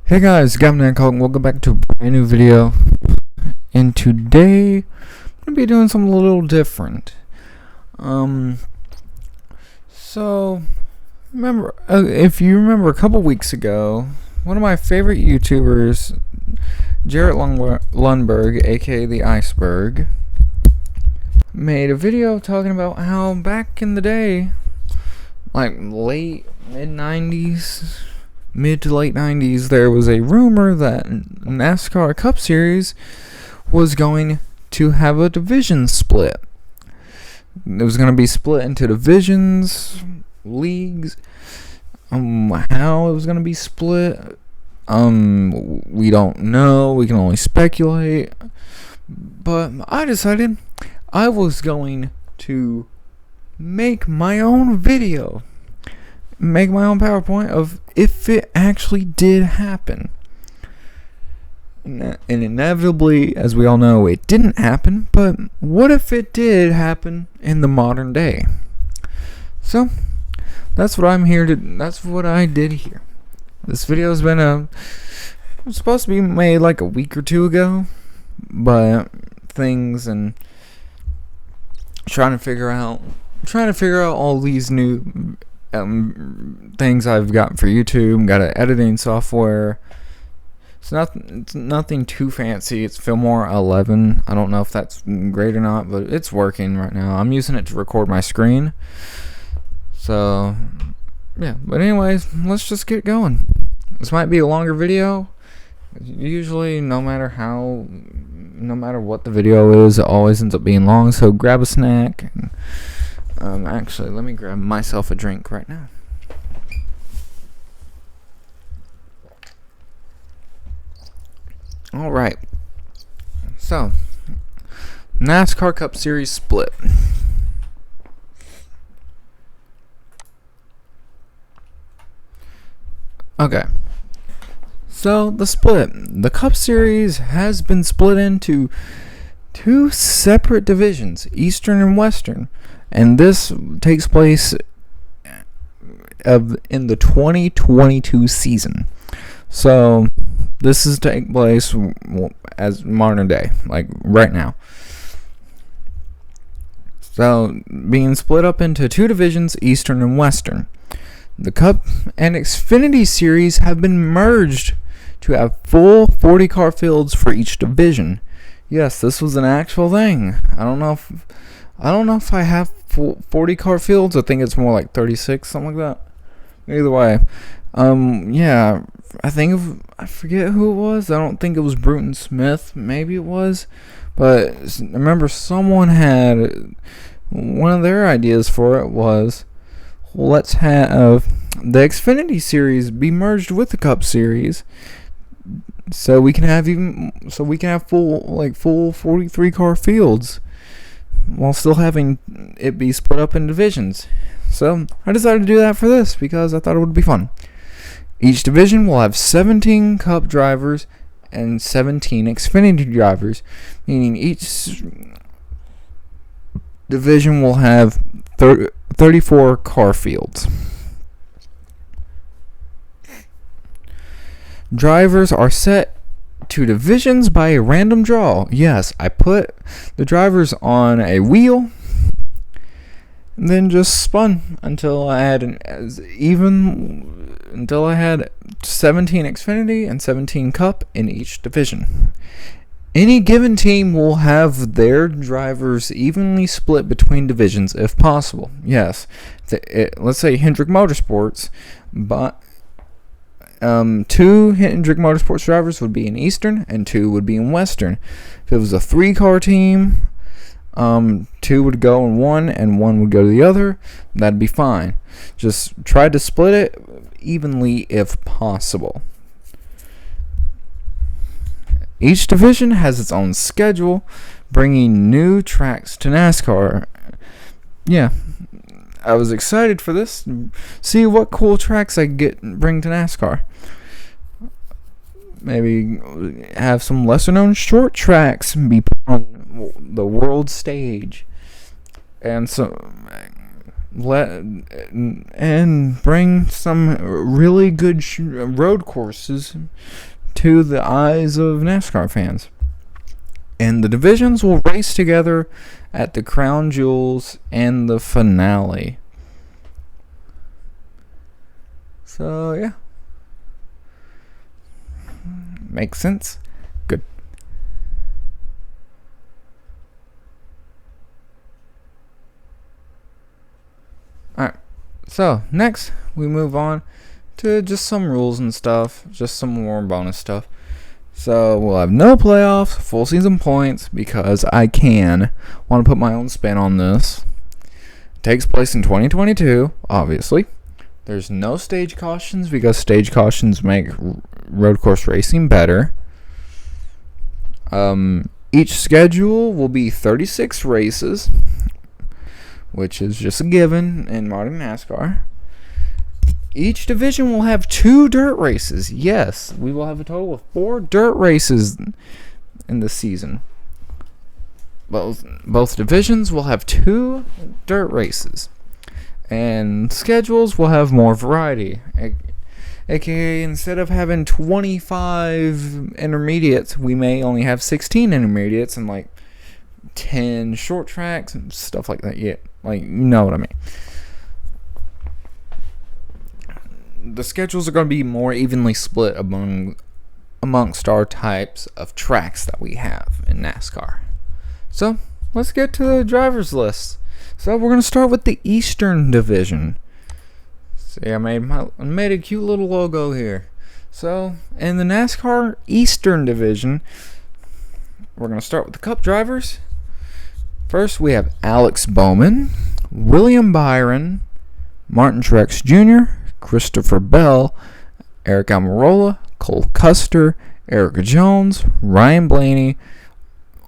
Hey guys, Gavin and Colin, welcome back to a brand new video. And today, I'm going to be doing something a little different. So, remember, if you remember a couple weeks ago, one of my favorite YouTubers, Jarrett Lundberg, aka the Iceberg, made a video talking about how back in the day, like mid to late 90s, there was a rumor that NASCAR Cup Series was going to have a division split. It was going to be split into divisions, leagues. How it was going to be split, we don't know. We can only speculate. But I decided I was going to make my own video. Make my own PowerPoint of if it actually did happen. And inevitably, as we all know, it didn't happen. But what if it did happen in the modern day? So that's what I'm here to. That's what I did here. This video has been it was supposed to be made like a week or two ago, but things and trying to figure out all these new things I've got for YouTube. Got an editing software. It's nothing too fancy. It's Filmora 11. I don't know if that's great or not, but it's working right now. I'm using it to record my screen. So, yeah. But anyways, let's just get going. This might be a longer video. Usually, no matter what the video is, it always ends up being long. So grab a snack. Actually, let me grab myself a drink right now. Alright. So, NASCAR Cup Series split. Okay. So, the split. The Cup Series has been split into two separate divisions, Eastern and Western. And this takes place in the 2022 season. So this is taking place as modern day, like right now. So being split up into two divisions, Eastern and Western. The Cup and Xfinity Series have been merged to have full 40-car fields for each division. Yes, this was an actual thing. I don't know if I have 40-car fields. I think it's more like 36, something like that. Either way, yeah, I forget who it was. I don't think it was Bruton Smith. Maybe it was, but I remember someone had one of their ideas for it was, let's have the Xfinity Series be merged with the Cup Series, so we can have full 43-car fields, while still having it be split up in divisions. So I decided to do that for this because I thought it would be fun. Each division will have 17 Cup drivers and 17 Xfinity drivers, meaning each division will have 34 car fields. Drivers are set to divisions by a random draw. Yes, I put the drivers on a wheel and then just spun until I had 17 Xfinity and 17 Cup in each division. Any given team will have their drivers evenly split between divisions if possible. Yes, let's say Hendrick Motorsports, but two Hendrick Motorsports drivers would be in Eastern and two would be in Western. If it was a 3-car team, two would go in one and one would go to the other. That'd be fine. Just try to split it evenly if possible. Each division has its own schedule, bringing new tracks to NASCAR. Yeah, I was excited for this. See what cool tracks I bring to NASCAR. Maybe have some lesser known short tracks be put on the world stage. And so and bring some really good road courses to the eyes of NASCAR fans. And the divisions will race together at the Crown Jewels and the finale. So, yeah. Makes sense? Good. Alright. So, next, we move on to just some rules and stuff. Just some more bonus stuff. So we'll have no playoffs, full season points, because I want to put my own spin on this. It takes place in 2022, obviously. There's no stage cautions because stage cautions make road course racing better. Each schedule will be 36 races, which is just a given in modern NASCAR. Each division will have 2 dirt races. Yes, we will have a total of 4 dirt races in this season. Both divisions will have 2 dirt races. And schedules will have more variety. AKA, instead of having 25 intermediates, we may only have 16 intermediates and like 10 short tracks and stuff like that. Yeah, like, you know what I mean. The schedules are going to be more evenly split amongst our types of tracks that we have in NASCAR. So, let's get to the driver's list. So, we're going to start with the Eastern Division. See, I made a cute little logo here. So, in the NASCAR Eastern Division, we're going to start with the Cup drivers. First, we have Alex Bowman, William Byron, Martin Truex Jr., Christopher Bell, Eric Almirola, Cole Custer, Eric Jones, Ryan Blaney,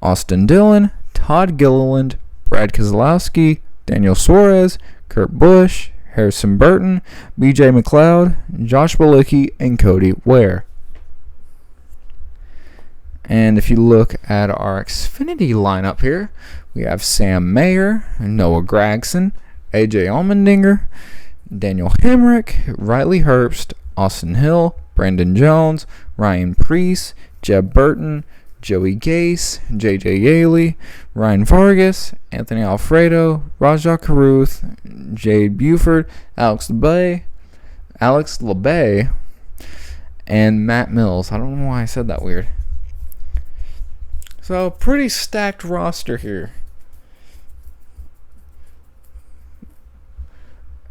Austin Dillon, Todd Gilliland, Brad Keselowski, Daniel Suarez, Kurt Busch, Harrison Burton, BJ McLeod, Josh Bilicki, and Cody Ware. And if you look at our Xfinity lineup here, we have Sam Mayer, Noah Gragson, AJ Allmendinger, Daniel Hemrick, Riley Herbst, Austin Hill, Brandon Jones, Ryan Preece, Jeb Burton, Joey Gase, J.J. Yaley, Ryan Vargas, Anthony Alfredo, Rajah Caruth, Jade Buford, Alex LeBay, and Matt Mills. I don't know why I said that weird. So, pretty stacked roster here.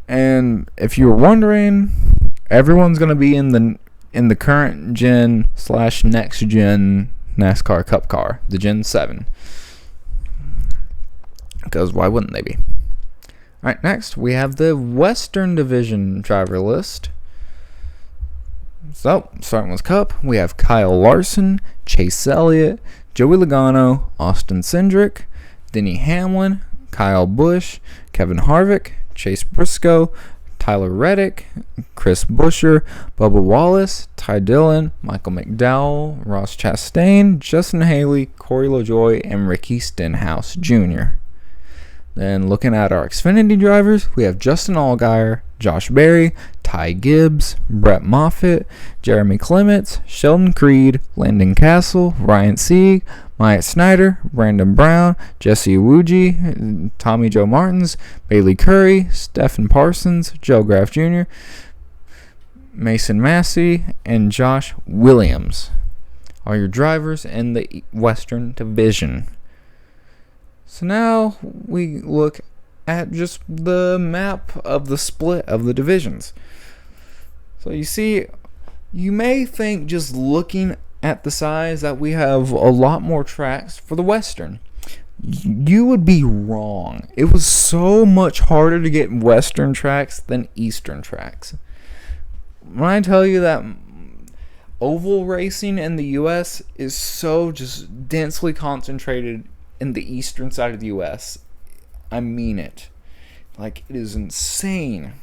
And if you were wondering, everyone's going to be in the current gen / next gen NASCAR Cup car, the Gen 7. Because why wouldn't they be? Alright, next we have the Western Division driver list. So, starting with Cup, we have Kyle Larson, Chase Elliott, Joey Logano, Austin Cindric, Denny Hamlin, Kyle Busch, Kevin Harvick, Chase Briscoe, Tyler Reddick, Chris Buescher, Bubba Wallace, Ty Dillon, Michael McDowell, Ross Chastain, Justin Haley, Corey LaJoie, and Ricky Stenhouse Jr. Then looking at our Xfinity drivers, we have Justin Allgaier, Josh Berry, Ty Gibbs, Brett Moffitt, Jeremy Clements, Sheldon Creed, Landon Castle, Ryan Sieg, Myatt Snyder, Brandon Brown, Jesse Iwuji, Tommy Joe Martins, Bailey Curry, Stephen Parsons, Joe Graff Jr., Mason Massey, and Josh Williams are your drivers in the Western Division. So now we look at just the map of the split of the divisions. So you see, you may think just looking at the size that we have a lot more tracks for the Western. You would be wrong. It was so much harder to get Western tracks than Eastern tracks. When I tell you that oval racing in the U.S. is so just densely concentrated in the eastern side of the U.S., I mean it. Like, it is insane.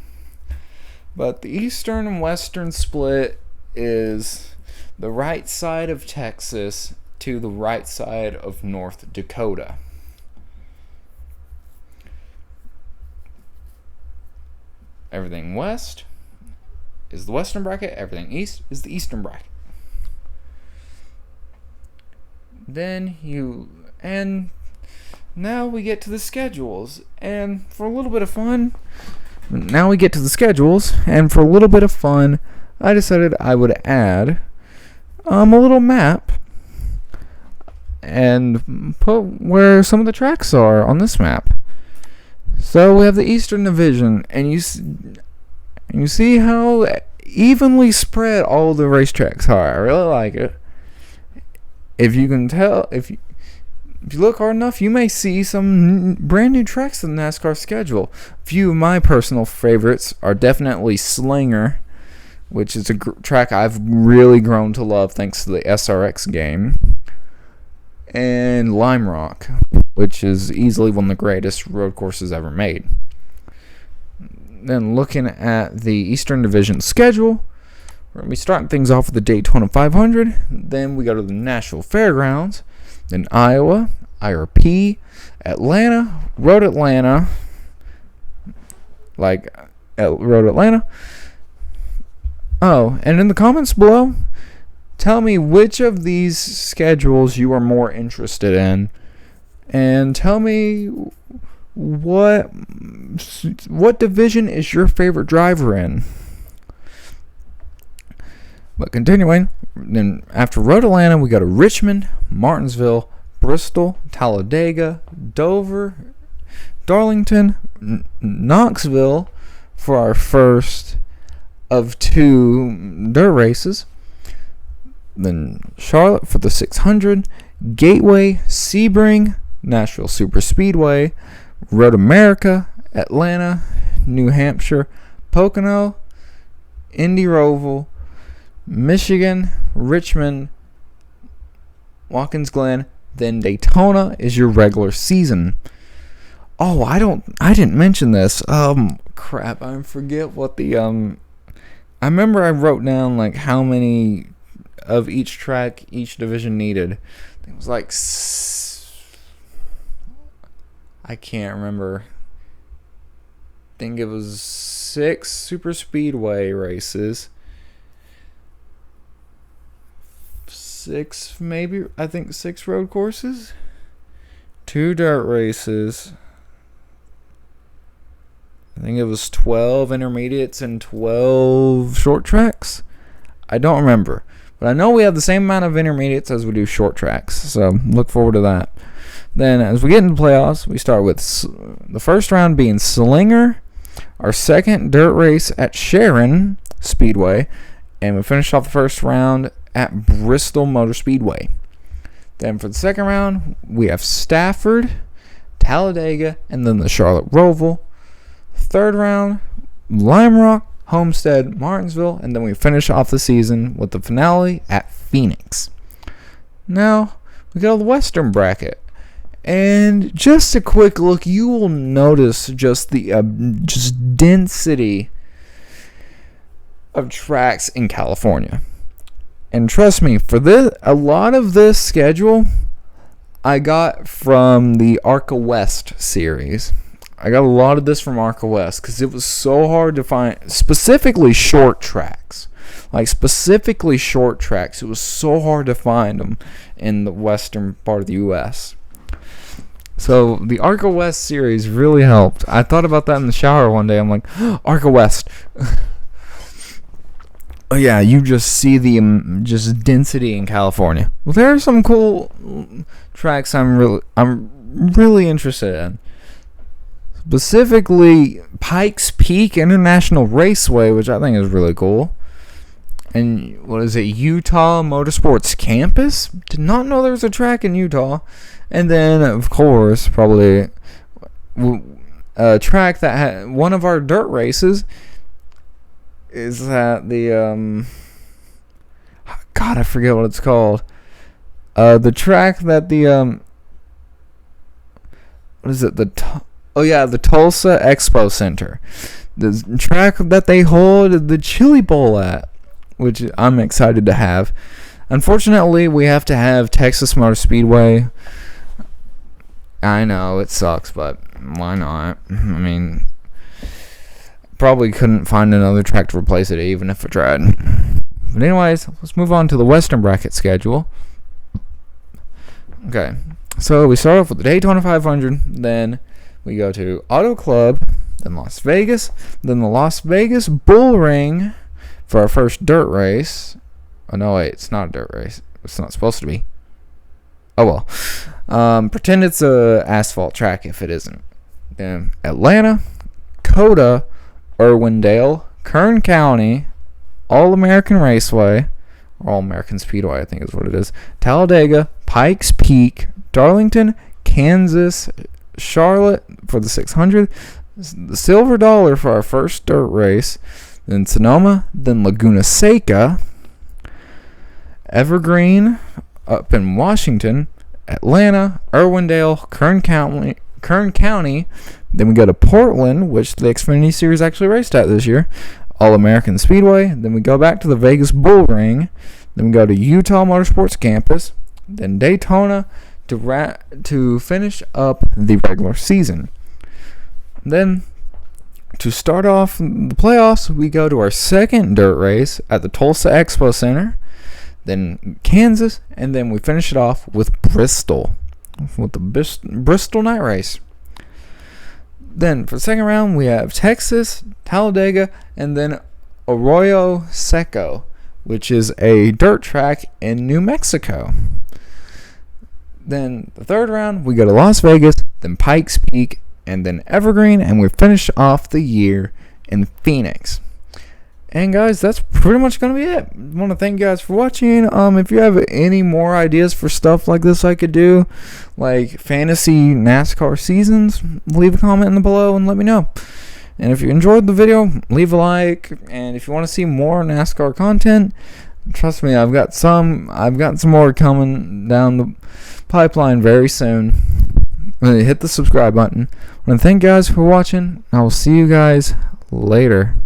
But the eastern and western split is the right side of Texas to the right side of North Dakota. everything west is the western bracket, everything east is the eastern bracket. And now we get to the schedules, and for a little bit of fun, I decided I would add a little map and put where some of the tracks are on this map. So we have the Eastern Division, and you see how evenly spread all the racetracks are. I really like it. If you can tell, if you look hard enough, you may see some brand new tracks in the NASCAR schedule. A few of my personal favorites are definitely Slinger, which is a track I've really grown to love thanks to the SRX game, and Lime Rock, which is easily one of the greatest road courses ever made. Then looking at the Eastern Division schedule, we're going to be starting things off with the Daytona 500. Then we go to the Nashville Fairgrounds. Then Iowa, IRP, Atlanta, Road Atlanta. Oh, and in the comments below, tell me which of these schedules you are more interested in. And tell me what division is your favorite driver in. But continuing, then after Road Atlanta, we go to Richmond, Martinsville, Bristol, Talladega, Dover, Darlington, Knoxville for our first of 2 dirt races. Then Charlotte for the 600, Gateway, Sebring, Nashville Superspeedway, Road America, Atlanta, New Hampshire, Pocono, Indy Roval, Michigan, Richmond, Watkins Glen. Then Daytona is your regular season. Oh, I didn't mention this. Crap, I forget what the I remember I wrote down like how many of each track each division needed. It was like I can't remember. I think it was 6 super speedway races. 6 road courses, 2 dirt races. I think it was 12 intermediates and 12 short tracks. I don't remember, but I know we have the same amount of intermediates as we do short tracks, so look forward to that. Then as we get into the playoffs, we start with the first round being Slinger, our second dirt race at Sharon Speedway, and we finish off the first round at Bristol Motor Speedway. Then for the second round, we have Stafford, Talladega, and then the Charlotte Roval. Third round, Lime Rock, Homestead, Martinsville, and then we finish off the season with the finale at Phoenix. Now, we go to the Western bracket. And just a quick look, you will notice just the density of tracks in California. And trust me, for a lot of this schedule, I got from the ARCA West series. I got a lot of this from ARCA West because it was so hard to find, specifically short tracks. It was so hard to find them in the western part of the U.S. So the ARCA West series really helped. I thought about that in the shower one day. I'm like, ARCA West. Oh yeah, you just see the just density in California. Well, there are some cool tracks I'm really interested in. Specifically, Pikes Peak International Raceway, which I think is really cool. And what is it, Utah Motorsports Campus? Did not know there was a track in Utah. And then, of course, probably a track that had one of our dirt races is at the God, I forget what it's called. The track that the what is it? The Tulsa Expo Center. The track that they hold the Chili Bowl at, which I'm excited to have. Unfortunately, we have to have Texas Motor Speedway. I know it sucks, but why not? I mean, probably couldn't find another track to replace it even if I tried. But anyways, let's move on to the Western bracket schedule. Okay, so we start off with the Daytona 500, then we go to Auto Club, then Las Vegas, then the Las Vegas Bull Ring for our first dirt race. Oh, no, wait, it's not a dirt race. It's not supposed to be. Oh, well. Pretend it's a asphalt track if it isn't. Then Atlanta, Coda, Irwindale, Kern County, All-American Raceway, or All-American Speedway, I think is what it is, Talladega, Pikes Peak, Darlington, Kansas, Charlotte for the 600, the Silver Dollar for our first dirt race, then Sonoma, then Laguna Seca, Evergreen up in Washington, Atlanta, Irwindale, Kern County, then we go to Portland, which the Xfinity Series actually raced at this year, All-American Speedway, then we go back to the Vegas Bull Ring, then we go to Utah Motorsports Campus, then Daytona to finish up the regular season. Then, to start off the playoffs, we go to our second dirt race at the Tulsa Expo Center, then Kansas, and then we finish it off with Bristol, with the Bristol night race. Then, for the second round, we have Texas, Talladega, and then Arroyo Seco, which is a dirt track in New Mexico. Then the third round, we go to Las Vegas, then Pikes Peak, and then Evergreen, and we finish off the year in Phoenix. And guys, that's pretty much going to be it. I want to thank you guys for watching. If you have any more ideas for stuff like this I could do, like fantasy NASCAR seasons, leave a comment in the below and let me know. And if you enjoyed the video, leave a like. And if you want to see more NASCAR content, trust me, I've got some more coming down the pipeline very soon. Hit the subscribe button. I want to thank you guys for watching. I will see you guys later.